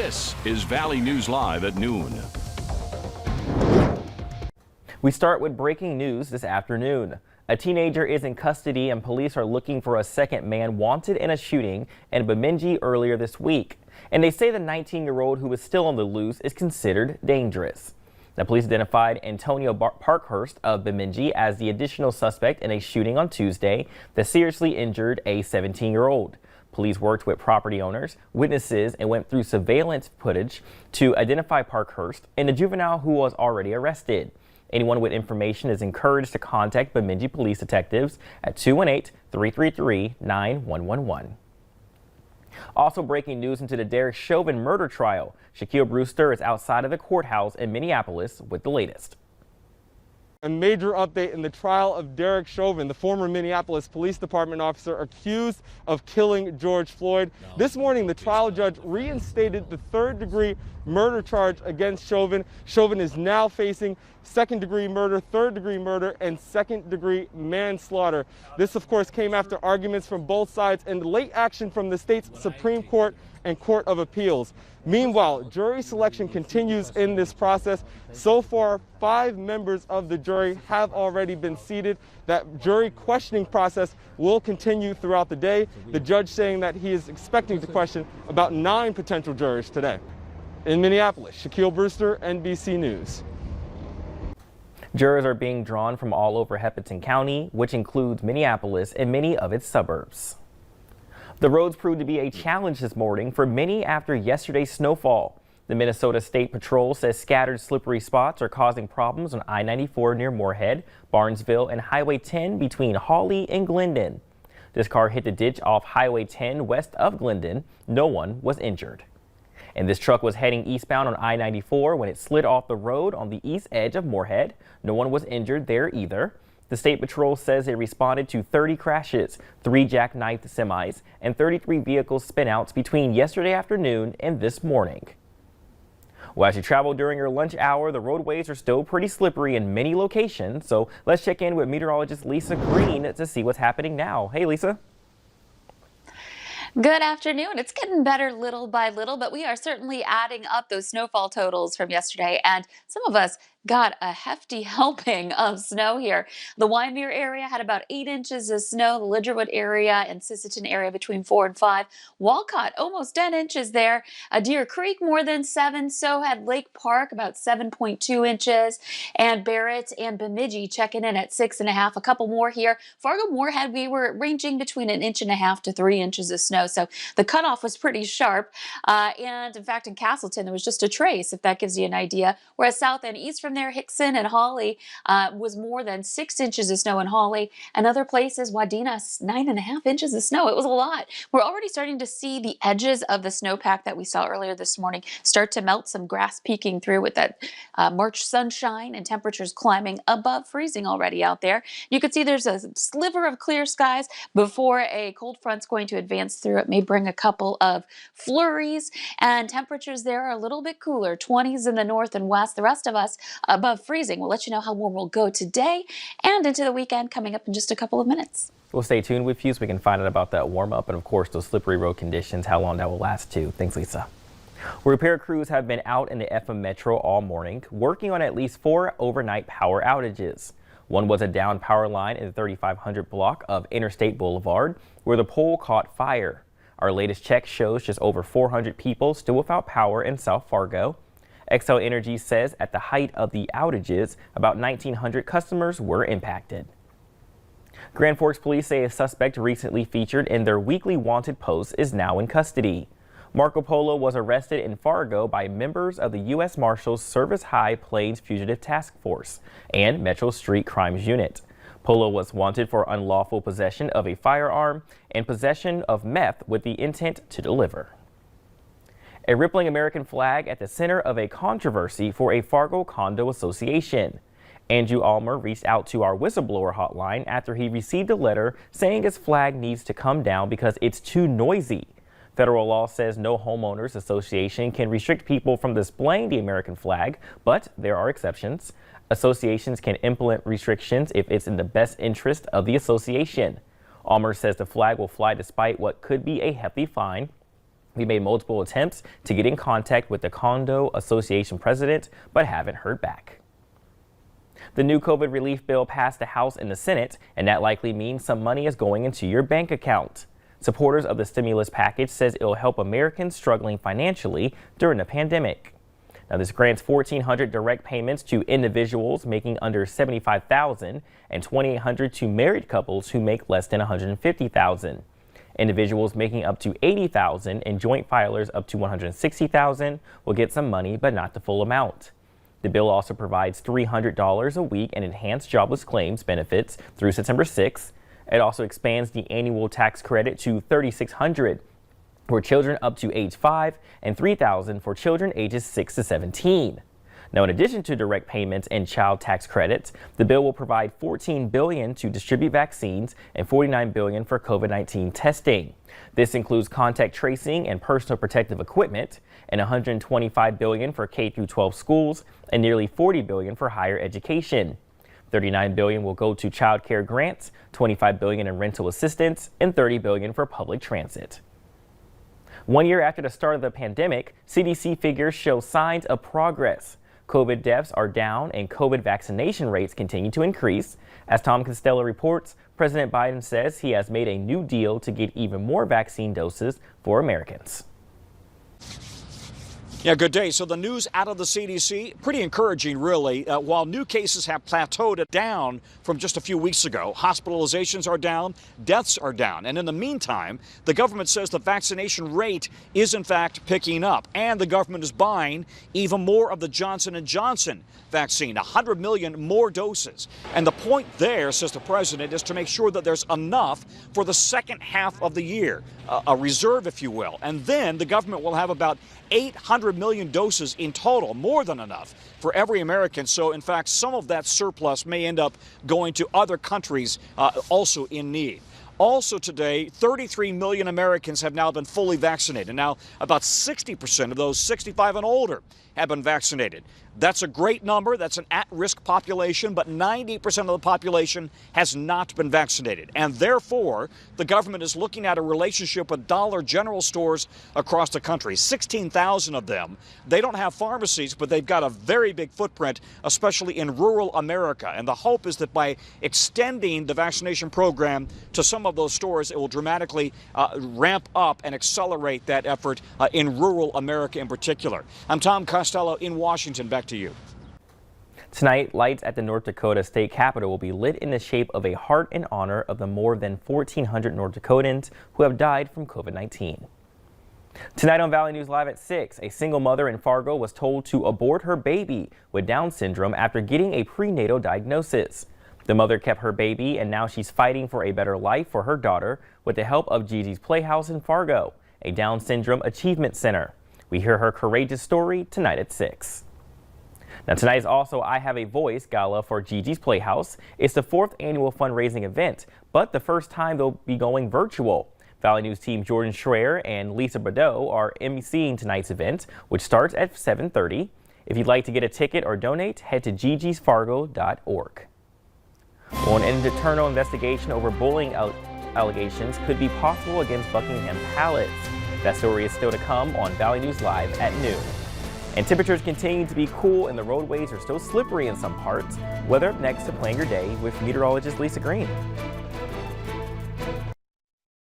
This is Valley News Live at noon. We start with breaking news this afternoon. A teenager is in custody and police are looking for a second man wanted in a shooting in Bemidji earlier this week. And they say the 19-year-old who is still on the loose is considered dangerous. The police identified Antonio Parkhurst of Bemidji as the additional suspect in a shooting on Tuesday that seriously injured a 17-year-old. Police worked with property owners, witnesses, and went through surveillance footage to identify Parkhurst and the juvenile who was already arrested. Anyone with information is encouraged to contact Bemidji police detectives at 218-333-9111. Also breaking news into the Derek Chauvin murder trial. Shaquille Brewster is outside of the courthouse in Minneapolis with the latest. A major update in the trial of Derek Chauvin, the former Minneapolis Police Department officer accused of killing George Floyd. This morning, the trial judge reinstated the third-degree murder charge against Chauvin. Chauvin is now facing second-degree murder, third-degree murder, and second-degree manslaughter. This, of course, came after arguments from both sides and late action from the state's Supreme Court and Court of Appeals. Meanwhile, jury selection continues in this process. So far, 5 members of the jury have already been seated. That jury questioning process will continue throughout the day. The judge saying that he is expecting to question about 9 potential jurors today. In Minneapolis, Shaquille Brewster, NBC News. Jurors are being drawn from all over Hennepin County, which includes Minneapolis and many of its suburbs. The roads proved to be a challenge this morning for many after yesterday's snowfall. The Minnesota State Patrol says scattered slippery spots are causing problems on I-94 near Moorhead, Barnesville, and Highway 10 between Hawley and Glendon. This car hit the ditch off Highway 10 west of Glendon. No one was injured. And this truck was heading eastbound on I-94 when it slid off the road on the east edge of Moorhead. No one was injured there either. The State Patrol says it responded to 30 crashes, 3 jackknifed semis, and 33 vehicle spinouts between yesterday afternoon and this morning. Well, as you travel during your lunch hour, the roadways are still pretty slippery in many locations. So let's check in with meteorologist Lisa Green to see what's happening now. Hey, Lisa. Good afternoon. It's getting better little by little, but we are certainly adding up those snowfall totals from yesterday, and some of us got a hefty helping of snow here. The Wyndmere area had about 8 inches of snow, the Lidgerwood area and Sisseton area between 4 and 5. Walcott almost 10 inches there. Deer Creek more than 7. So had Lake Park about 7.2 inches, and Barrett and Bemidji checking in at 6.5. A couple more here. Fargo Moorhead, we were ranging between 1.5 inches to 3 inches of snow. So the cutoff was pretty sharp. And in fact, in Castleton, there was just a trace, if that gives you an idea. Whereas south and east from there, Hickson and Hawley was more than 6 inches of snow in Hawley. And other places, Wadena, 9.5 inches of snow. It was a lot. We're already starting to see the edges of the snowpack that we saw earlier this morning start to melt, some grass peeking through with that March sunshine and temperatures climbing above freezing already out there. You can see there's a sliver of clear skies before a cold front's going to advance through. It may bring a couple of flurries, and temperatures there are a little bit cooler, 20s in the north and west. The rest of us above freezing. We'll let you know how warm we'll go today and into the weekend coming up in just a couple of minutes. We'll stay tuned with you so we can find out about that warm up and of course those slippery road conditions, how long that will last too. Thanks, Lisa. Repair crews have been out in the FM Metro all morning working on at least 4 overnight power outages. One was a down power line in the 3500 block of Interstate Boulevard where the pole caught fire. Our latest check shows just over 400 people still without power in South Fargo. Xcel Energy says at the height of the outages, about 1,900 customers were impacted. Grand Forks police say a suspect recently featured in their weekly wanted post is now in custody. Marco Polo was arrested in Fargo by members of the U.S. Marshals Service High Plains Fugitive Task Force and Metro Street Crimes Unit. Polo was wanted for unlawful possession of a firearm and possession of meth with the intent to deliver. A rippling American flag at the center of a controversy for a Fargo condo association. Andrew Almer reached out to our whistleblower hotline after he received a letter saying his flag needs to come down because it's too noisy. Federal law says no homeowners association can restrict people from displaying the American flag, but there are exceptions. Associations can implement restrictions if it's in the best interest of the association. Almer says the flag will fly despite what could be a hefty fine. We made multiple attempts to get in contact with the condo association president, but haven't heard back. The new COVID relief bill passed the House and the Senate, and that likely means some money is going into your bank account. Supporters of the stimulus package says it will help Americans struggling financially during the pandemic. Now, this grants 1,400 direct payments to individuals making under $75,000 and 2,800 to married couples who make less than $150,000. Individuals making up to $80,000 and joint filers up to $160,000 will get some money, but not the full amount. The bill also provides $300 a week in enhanced jobless claims benefits through September 6th. It also expands the annual tax credit to $3,600 for children up to age 5 and $3,000 for children ages 6 to 17. Now, in addition to direct payments and child tax credits, the bill will provide $14 billion to distribute vaccines and $49 billion for COVID-19 testing. This includes contact tracing and personal protective equipment, and $125 billion for K-12 schools, and nearly $40 billion for higher education. $39 billion will go to child care grants, $25 billion in rental assistance, and $30 billion for public transit. 1 year after the start of the pandemic, CDC figures show signs of progress. COVID deaths are down and COVID vaccination rates continue to increase. As Tom Costello reports, President Biden says he has made a new deal to get even more vaccine doses for Americans. Yeah, good day. So the news out of the CDC, pretty encouraging, really. While new cases have plateaued down from just a few weeks ago, hospitalizations are down, deaths are down. And in the meantime, the government says the vaccination rate is, in fact, picking up. And the government is buying even more of the Johnson & Johnson vaccine, 100 million more doses. And the point there, says the president, is to make sure that there's enough for the second half of the year, a reserve, if you will. And then the government will have about 800 million doses in total, more than enough for every American. So, in fact, some of that surplus may end up going to other countries also in need. Also today, 33 million Americans have now been fully vaccinated. Now, about 60% of those 65 and older have been vaccinated. That's a great number. That's an at-risk population, but 90% of the population has not been vaccinated. And therefore, the government is looking at a relationship with Dollar General stores across the country. 16,000 of them. They don't have pharmacies, but they've got a very big footprint, especially in rural America. And the hope is that by extending the vaccination program to some of those stores, it will dramatically ramp up and accelerate that effort in rural America in particular. I'm Tom Costello in Washington. Back to you. Tonight, lights at the North Dakota State Capitol will be lit in the shape of a heart in honor of the more than 1,400 North Dakotans who have died from COVID-19. Tonight on Valley News Live at 6, a single mother in Fargo was told to abort her baby with Down syndrome after getting a prenatal diagnosis. The mother kept her baby, and now she's fighting for a better life for her daughter with the help of Gigi's Playhouse in Fargo, a Down Syndrome Achievement Center. We hear her courageous story tonight at 6. Now, tonight is also I Have a Voice Gala for Gigi's Playhouse. It's the 4th annual fundraising event, but the first time they'll be going virtual. Valley News team Jordan Schreier and Lisa Bordeaux are emceeing tonight's event, which starts at 7:30. If you'd like to get a ticket or donate, head to gigisfargo.org. Well, an internal investigation over bullying allegations could be possible against Buckingham Palace. That story is still to come on Valley News Live at noon. And temperatures continue to be cool and the roadways are still slippery in some parts. Weather up next to Plan Your Day with meteorologist Lisa Green.